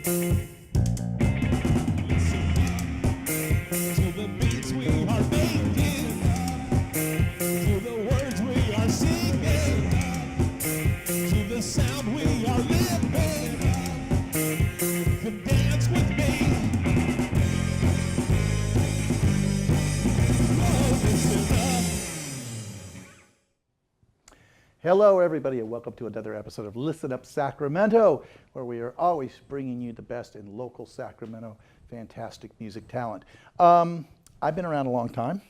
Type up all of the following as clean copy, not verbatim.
To the beats we are making, to the words we are singing, to the sound we are living. Come dance with me. Oh, listen up. Hello, everybody, and welcome to another episode of Listen Up Sacramento, where we are always bringing you the best in local Sacramento fantastic music talent. I've been around a long time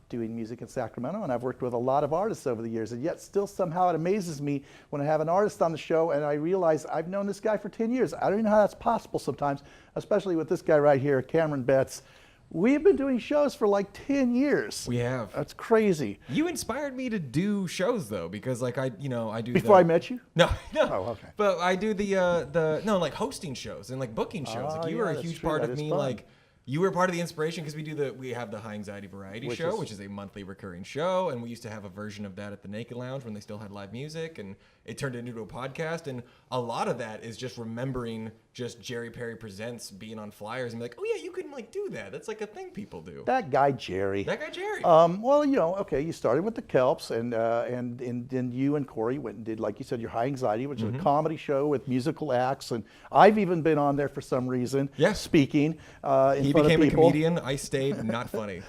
doing music in Sacramento, and I've worked with a lot of artists over the years, and yet still somehow it amazes me when I have an artist on the show and I realize I've known this guy for 10 years. I don't even know how that's possible sometimes, especially with this guy right here, Cameron Betts. We've been doing shows for like 10 years. We have. That's crazy. You inspired me to do shows though, because like I do. Before I met you? No. Oh, okay. But I do like hosting shows and like booking shows. Like you were a that's huge true. part That of is me. fun. Like you were part of the inspiration because we have the High Anxiety Variety Show, which is a monthly recurring show, and we used to have a version of that at the Naked Lounge when they still had live music, and it turned into a podcast. And a lot of that is just remembering just Jerry Perry Presents being on flyers and be like, oh yeah, you can like do that. That's like a thing people do. That guy Jerry. Well, you know, okay, you started with the Kelps, and then you and Corey went and did, like you said, your High Anxiety, which is a comedy show with musical acts, and I've even been on there for some reason, speaking in He front became of a people. comedian. I stayed not funny.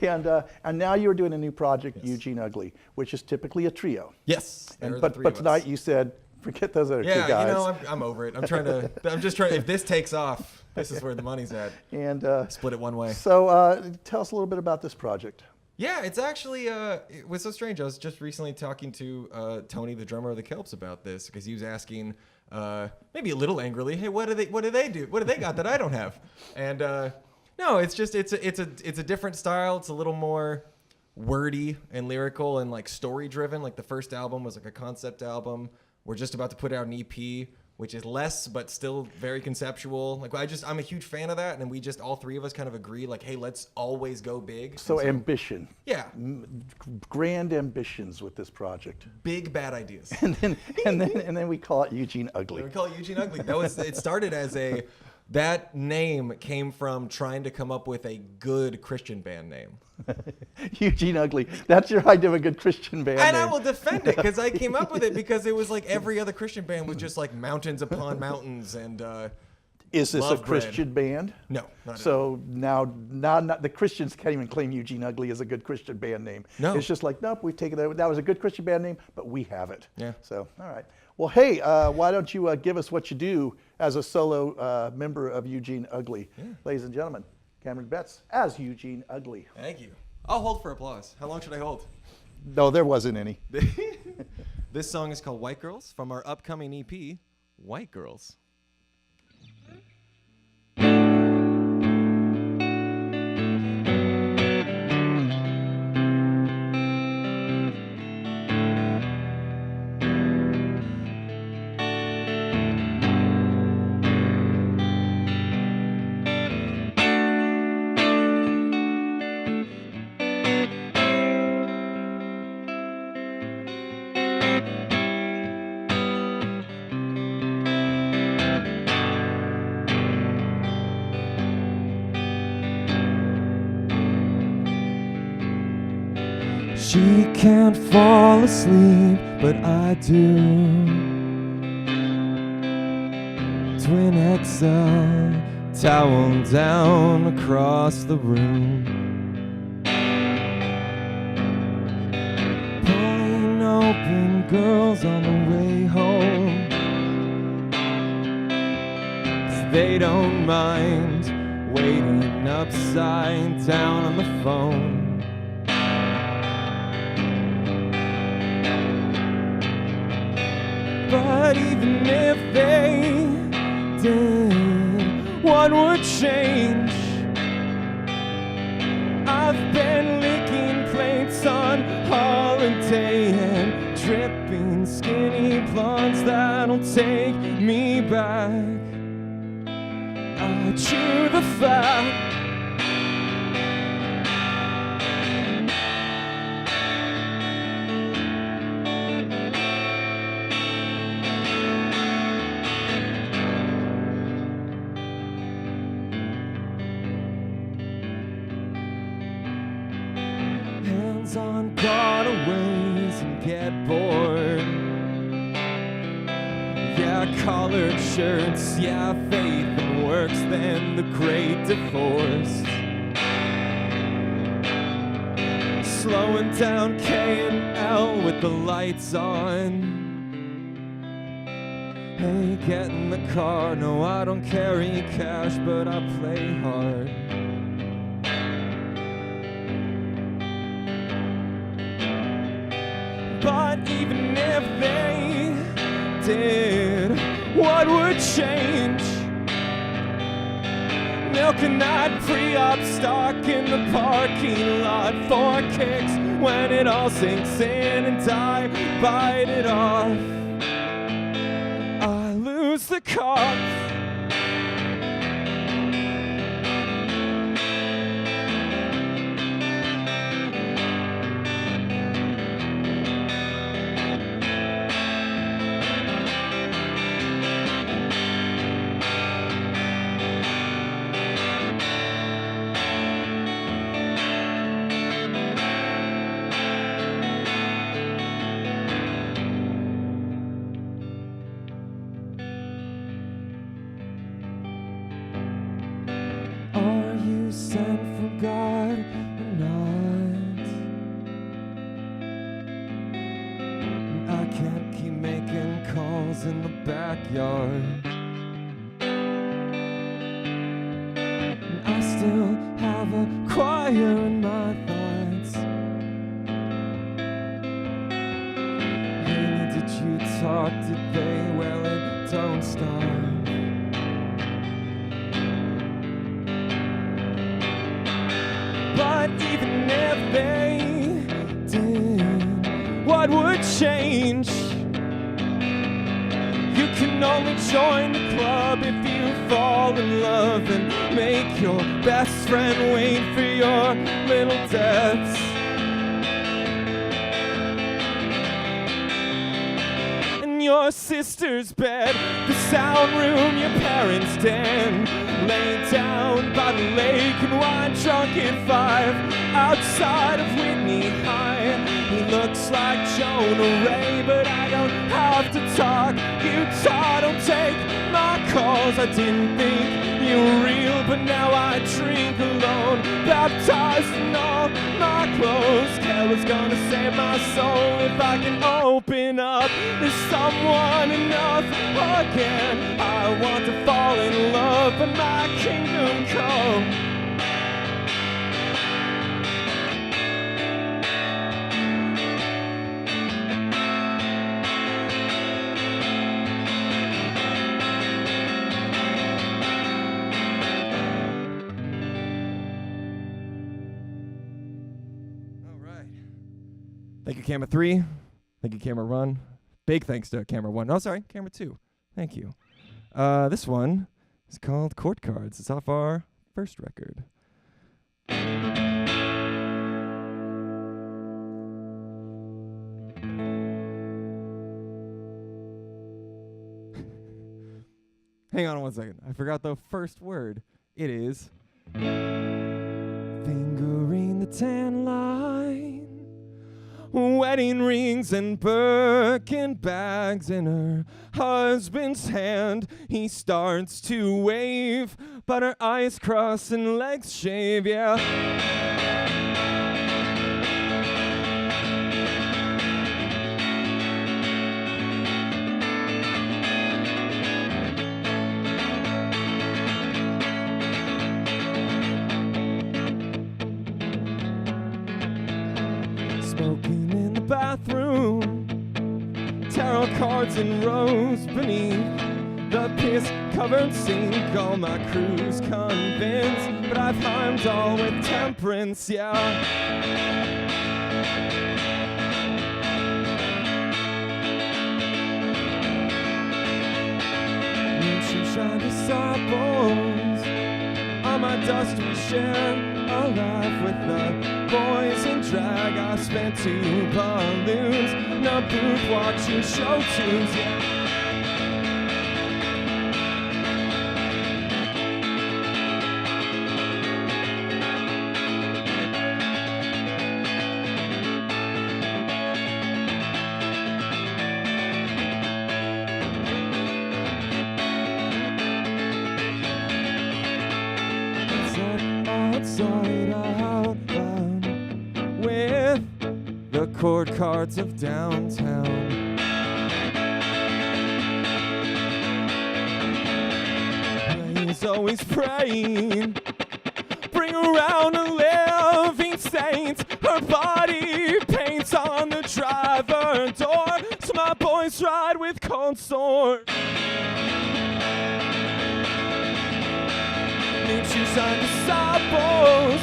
And now you're doing a new project, Eugene Ugly, which is typically a trio. Yes. But tonight you said, forget those other two guys. Yeah, you know, I'm over it. I'm just trying. If this takes off, this is where the money's at. And split it one way. So tell us a little bit about this project. Yeah, it's actually it was so strange. I was just recently talking to Tony, the drummer of the Kelps, about this because he was asking, maybe a little angrily, "Hey, what do they do? What do they got that I don't have?" And no, it's just it's a different style. It's a little more wordy and lyrical and like story driven. Like the first album was like a concept album. We're just about to put out an EP, which is less but still very conceptual. Like I'm a huge fan of that, and we just all three of us kind of agree, like, hey, let's always go big. So ambition. Yeah. Grand ambitions with this project. Big bad ideas. And then we call it Eugene Ugly. We call it Eugene Ugly. It started as that name came from trying to come up with a good Christian band name. Eugene Ugly. That's your idea of a good Christian band And name. I will defend it because I came up with it because it was like every other Christian band was just like mountains upon mountains and Is this a love bread. Christian band? No, not at So now the Christians can't even claim Eugene Ugly as a good Christian band name. No. It's just like, nope, we've taken that. That was a good Christian band name, but we have it. Yeah. So, all right. Well, hey, why don't you give us what you do as a solo member of Eugene Ugly? Yeah. Ladies and gentlemen, Cameron Betts as Eugene Ugly. Thank you. I'll hold for applause. How long should I hold? No, there wasn't any. This song is called White Girls from our upcoming EP, White Girls. She can't fall asleep, but I do. Twin XL, towel down across the room. Pulling open girls on the way home, 'cause they don't mind waiting upside down on the phone. But even if they did, what would change? I've been licking plates on holiday and dripping skinny blondes that'll take me back. I chew the fat. on gotaways and get bored. Yeah, collared shirts, yeah, faith and works, then the great divorce. Slowing down K&L with the lights on. Hey, get in the car, no I don't carry cash, but I play hard. But even if they did, what would change? Milking that pre-op stock in the parking lot for kicks when it all sinks in and I bite it off. I lose the cops. Sent from God or not? I can't keep making calls in the backyard. I still have a choir in my thoughts. Hey, did you talk? Did they? Well, it don't stop. But even if they did, what would change? You can only join the club if you fall in love and make your best friend wait for your little deaths. In your sister's bed, the sound room, your parents' den. Lay down by the lake and wine drunk at 5 outside of Whitney High. He looks like Jonah Ray, but I don't have to talk. Utah, don't take my calls. I didn't think you were real, but now I drink alone, baptized in all my clothes. Kelly's gonna save my soul if I can open up to someone enough again. I want to fall in love, but my kingdom come. All right. Thank you, camera 3. Thank you, camera 1. Big thanks to camera 1. Oh, sorry, camera 2. Thank you. This one is called Court Cards. It's off our first record. Hang on 1 second. I forgot the first word. It is fingering the tan line. Wedding rings and Birkin bags in her husband's hand. He starts to wave, but her eyes cross and legs shave, yeah. Smoking in the bathroom, tarot cards in rows beneath the piss-covered sink. All my crew's convinced, but I've harmed all with temperance, yeah. Shine disciples on my dust we share a laugh with the boys in drag. I spent 2 balloons in a booth watching show tunes, yeah. inside out loud with the chord cards of downtown. He's always praying, bring around a living saint. Her body paints on the driver door, so my boys ride with cold swords. Nature's undesirables,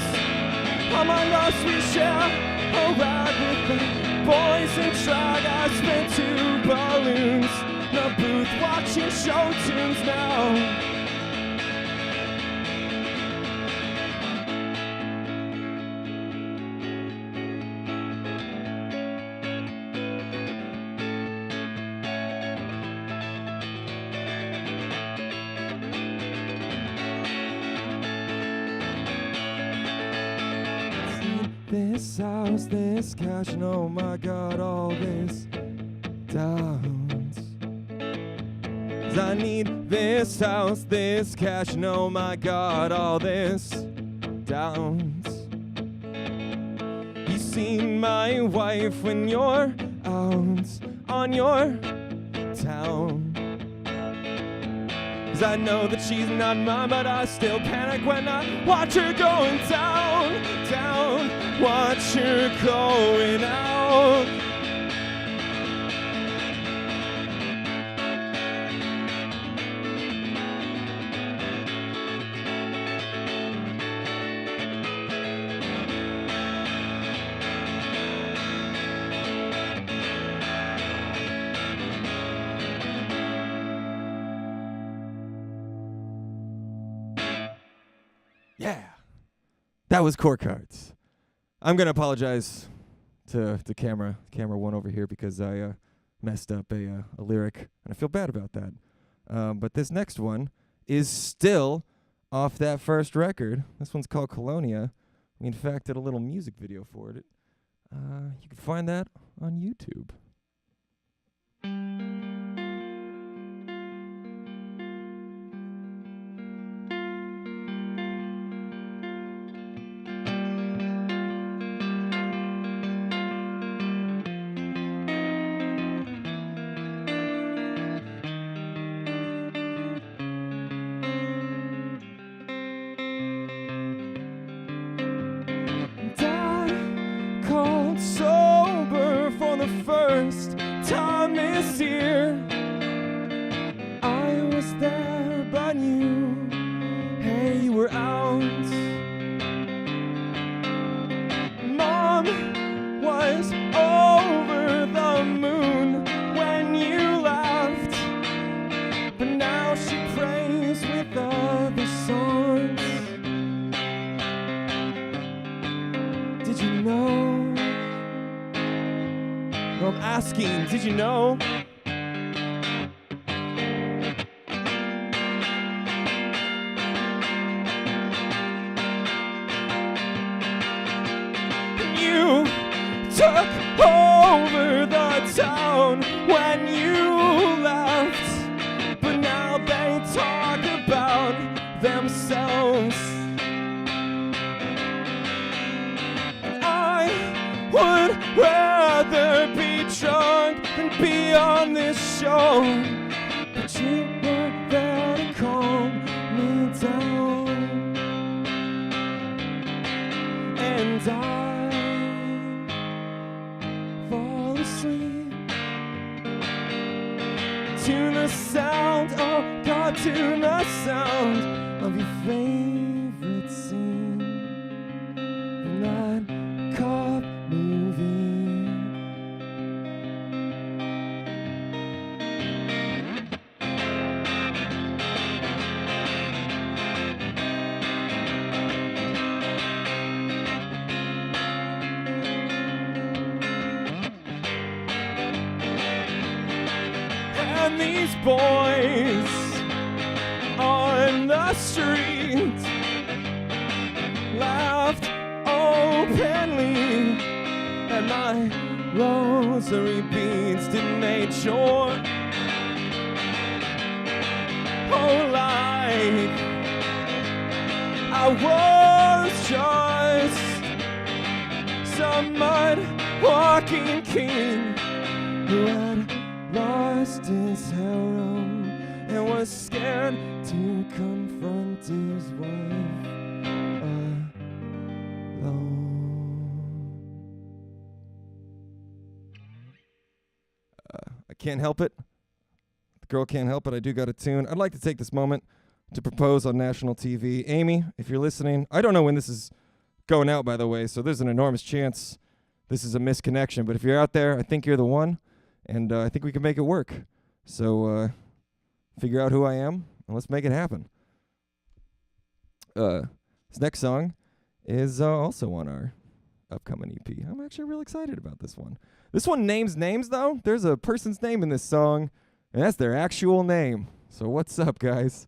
all my loves we share. A ride with the boys in drag. I spent 2 balloons in a booth watching show tunes now. This house, this cash, and oh my God, all this downs. 'Cause I need this house, this cash, and oh my God, all this downs. You seen my wife when you're out on your town. 'Cause I know that she's not mine, but I still panic when I watch her going down, down, watch her going out. Yeah, that was Chord Cards. I'm gonna apologize to camera one over here because I messed up a lyric, and I feel bad about that. But this next one is still off that first record. This one's called Colonia. We in fact did a little music video for it. You can find that on YouTube. Called sober for the first time this year. I was there, but you were out. Mom was over the moon when you left, but now she prays with other songs. Did you know? I'm asking, did you know? You took over the town when you left, but now they talk about themselves. I would rather be drunk than be on this show, but you were there to calm me down, and I fall asleep to the sound, oh God, to the sound of your favorite scene from that cop movie. And these boys on the street laughed openly, and my rosary beads didn't make sure. Oh, like I was just mud walking king who had lost his harem and was scared to confront his wife alone. I can't help it. The girl can't help it. I do got a tune. I'd like to take this moment to propose on national TV. Amy, if you're listening, I don't know when this is going out, by the way, so there's an enormous chance this is a misconnection. But if you're out there, I think you're the one, and I think we can make it work. So figure out who I am, and let's make it happen. This next song is also on our upcoming EP. I'm actually real excited about this one. This one names names, though. There's a person's name in this song, and that's their actual name. So what's up, guys?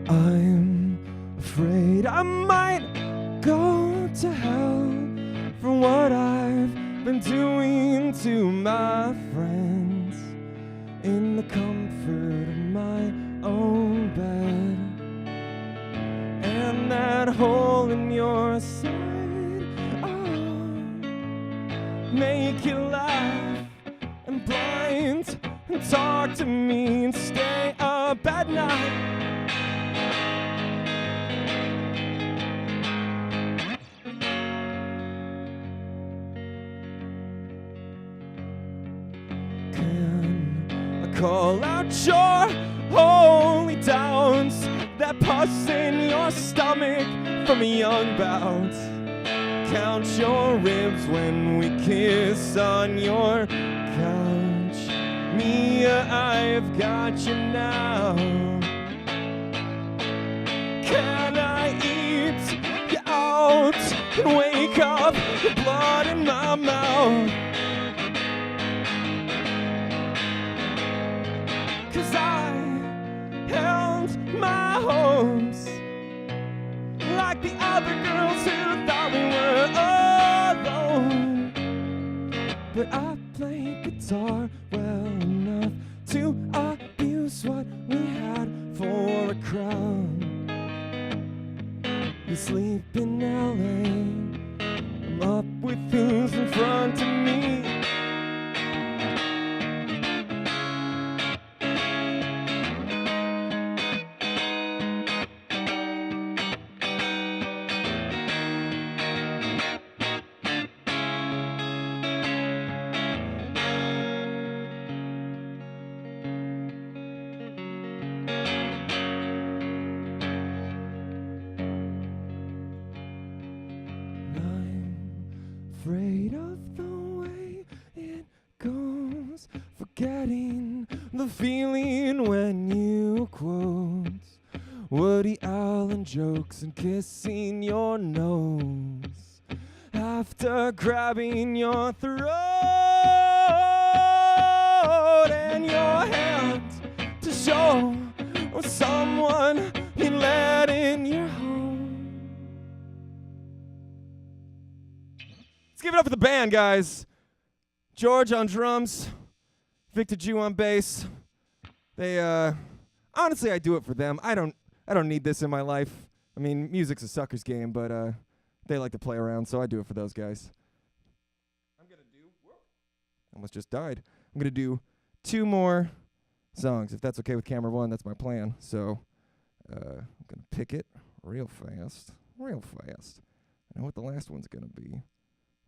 I'm afraid I might go to hell for what I've been doing to my friends in the comfort of my own bed. And that hole in your side, oh, make you laugh and blind and talk to me and stay up at night. Call out your holy downs, that pus in your stomach from a young bout. Count your ribs when we kiss on your couch. Mia, I've got you now. Can I eat you out and wake up with blood in my mouth? Cause I held my hopes like the other girls who thought we were alone. But I played guitar well enough to abuse what we had for a crown. You sleep in LA, I'm up with who's in front of me. Afraid of the way it goes, forgetting the feeling when you quote Woody Allen jokes and kissing your nose after grabbing your throat and your hand to show someone you let in your home. Let's give it up for the band, guys. George on drums, Victor Jew on bass. They, honestly, I do it for them. I don't need this in my life. I mean, music's a sucker's game, but they like to play around, so I do it for those guys. I'm gonna do. Almost just died. I'm gonna do 2 more songs, if that's okay with camera one. That's my plan. So I'm gonna pick it real fast. I know what the last one's gonna be.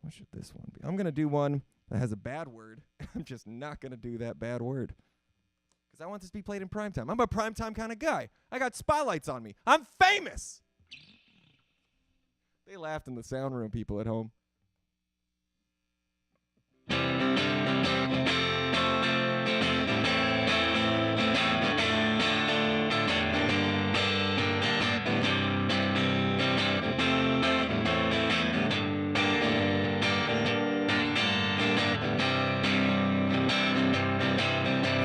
What should this one be? I'm going to do one that has a bad word. I'm just not going to do that bad word. Because I want this to be played in primetime. I'm a primetime kind of guy. I got spotlights on me. I'm famous. They laughed in the sound room, people at home.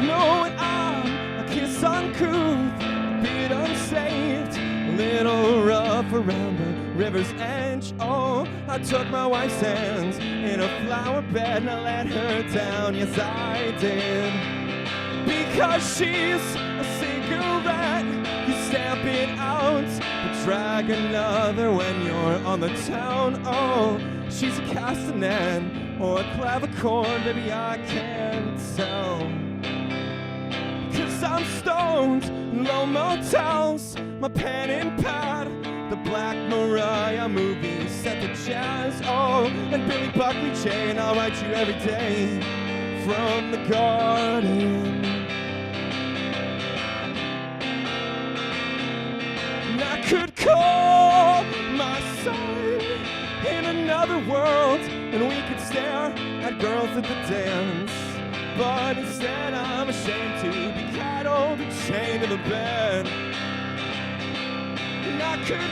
Knowing I'm a kiss uncouth, a bit unsaved, a little rough around the river's edge. Oh, I took my wife's hands in a flower bed and I let her down, yes I did. Because she's a cigarette, you stamp it out, but drag another when you're on the town. Oh, she's a castanet or a clavichord, baby I can't tell. Cause I'm stoned, low motels, my pen and pad, the Black Mariah movie set to jazz. Oh, and Billy Buckley Jane, I'll write you every day from the garden. And I could call my son in another world, and we could stare at girls at the dance. But instead I'm ashamed to be cattled and chained to the bed. And I could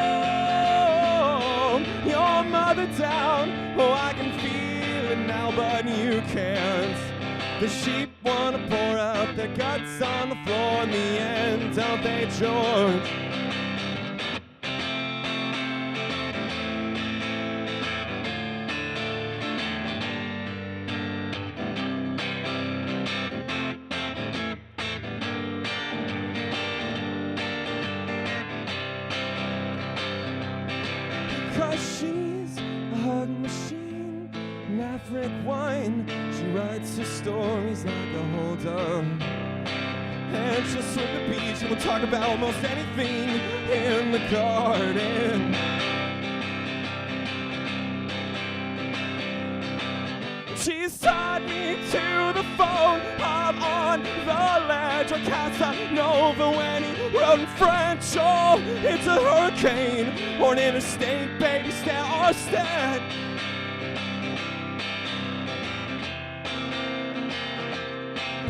calm your mother down. Oh, I can feel it now, but you can't. The sheep want to pour out their guts on the floor in the end, don't they, George? Cause she's a hug machine, maverick wine. She writes her stories like a hold-up, and she'll swim the beach and we'll talk about almost anything in the garden. She's tied me to the phone, I'm on the ledge. Or Casanova when he wrote in French. Oh, it's a hurricane or an interstate, baby, stare or stead.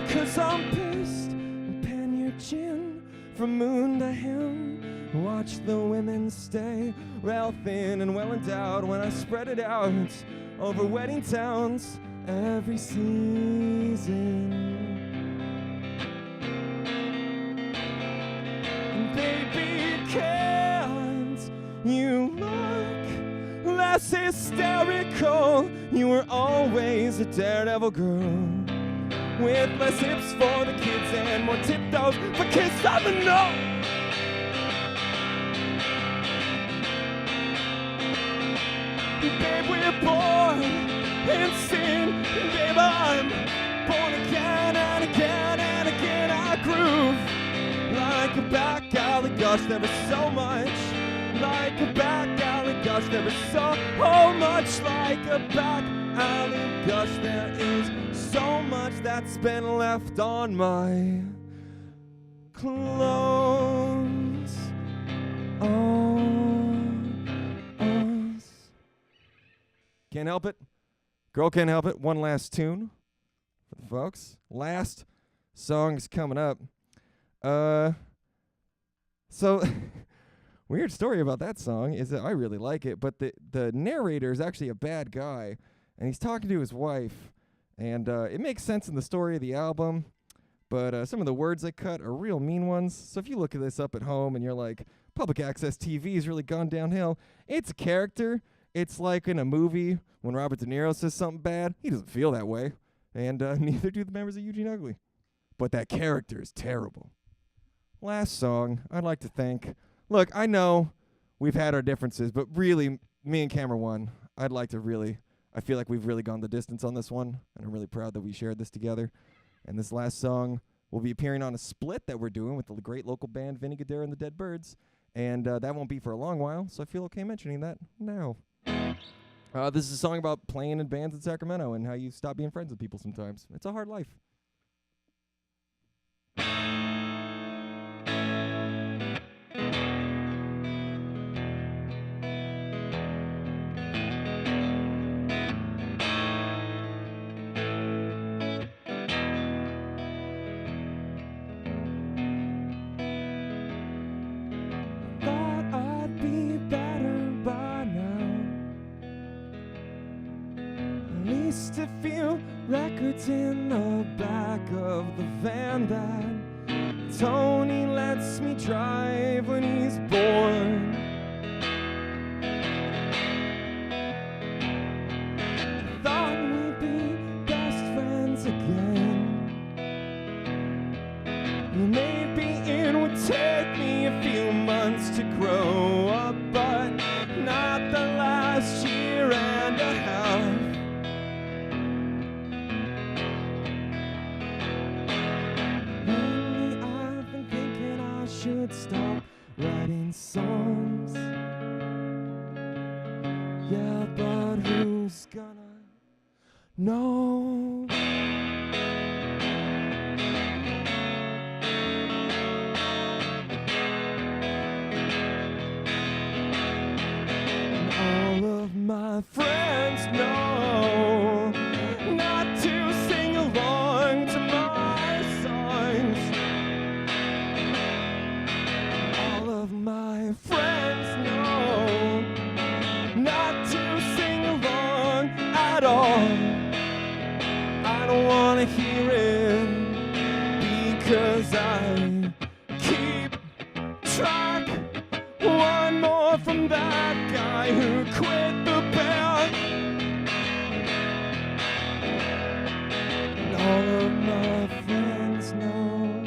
Because I'm pissed and pen your chin from moon to him. Watch the women stay rail thin and well endowed when I spread it out over wedding towns every season. And baby, can't you look less hysterical? You were always a daredevil girl, with less hips for the kids and more tiptoes for kiss on the nose. Babe, we're born in sin, babe, I'm born again and again and again. I groove like a back alley, gosh, there is so much. Like a back alley, gosh, there is so much. Like a back alley, gosh, there is so much that's been left on my clothes. Can't help it. Girl Can't Help It. One last tune for the folks. Last song's coming up. So weird story about that song is that I really like it, but the narrator is actually a bad guy, and he's talking to his wife, and it makes sense in the story of the album, but some of the words they cut are real mean ones. So if you look at this up at home and you're like, public access TV has really gone downhill, it's a character. It's like in a movie when Robert De Niro says something bad. He doesn't feel that way, and neither do the members of Eugene Ugly. But that character is terrible. Last song, I'd like to thank. Look, I know we've had our differences, but really, me and Camera One, I feel like we've really gone the distance on this one, and I'm really proud that we shared this together. And this last song will be appearing on a split that we're doing with the great local band Vinny Guerrero and the Dead Birds, and that won't be for a long while, so I feel okay mentioning that now. This is a song about playing in bands in Sacramento and how you stop being friends with people sometimes. It's a hard life. To feel records in the back of the van that Tony lets me drive when he's bored. writing songs. Yeah, but who's gonna know? All of my friends know not to sing along to my songs. All of my friends know not to sing along at all. I don't wanna hear it because I keep track. One more from that guy who quit the band. And all of my friends know.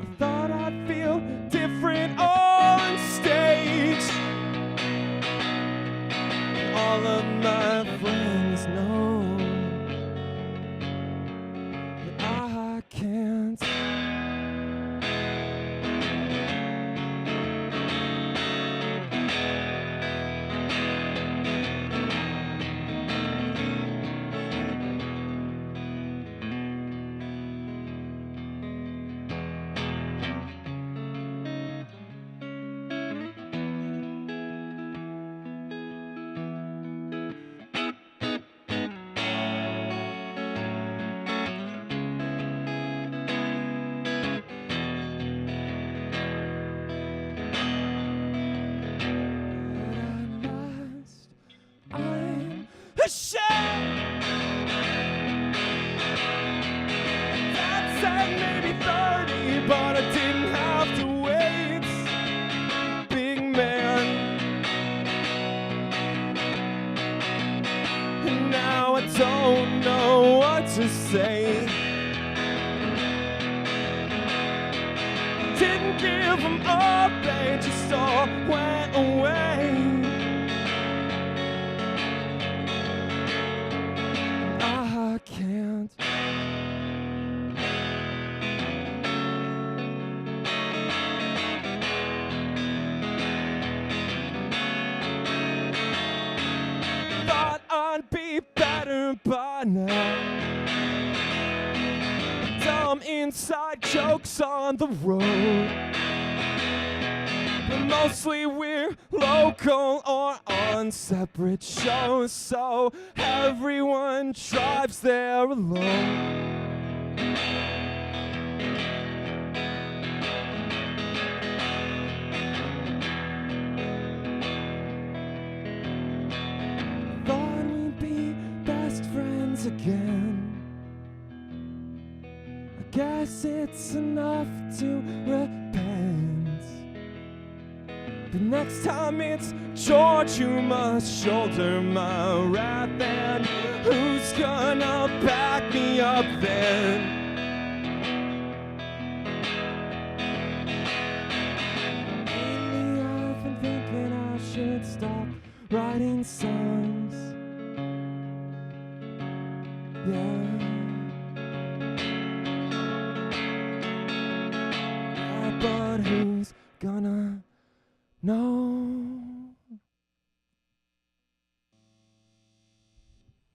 I thought I'd feel different on stage. All of my friends know that I can't. I'm ashamed. Dad said maybe 30, but I didn't have to wait. Big man. And now I don't know what to say. Didn't give them up, they just all went away. I can't. Thought I'd be better by now. Dumb inside jokes on the road. But mostly we're local or on separate shows, so everyone drives there alone. Thought we'd be best friends again. I guess it's enough to repent. But next time it's George who must shoulder my wrath, and who's gonna back me up then? Lately I've been thinking I should stop writing songs. Yeah. But who's gonna know?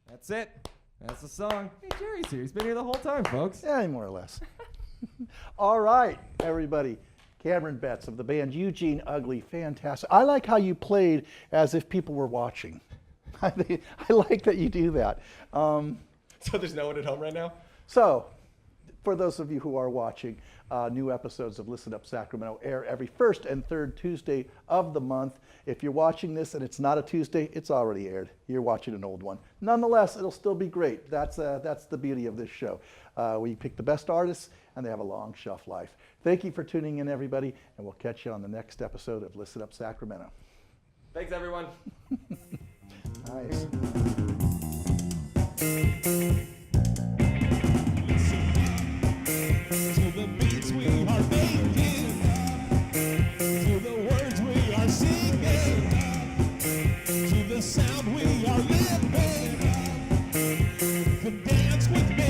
That's it. That's the song. Hey, Jerry's here. He's been here the whole time, folks. Yeah, more or less. All right, everybody. Cameron Betts of the band Eugene Ugly, fantastic. I like how you played as if people were watching. I like that you do that. So there's no one at home right now? So, for those of you who are watching, new episodes of Listen Up Sacramento air every first and third Tuesday of the month. If you're watching this and it's not a Tuesday, it's already aired. You're watching an old one. Nonetheless, it'll still be great. That's the beauty of this show. We pick the best artists, and they have a long shelf life. Thank you for tuning in, everybody, and we'll catch you on the next episode of Listen Up Sacramento. Thanks, everyone. Nice. To the beats we are making, to the words we are singing, to the sound we are living. Come dance with me.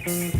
Thank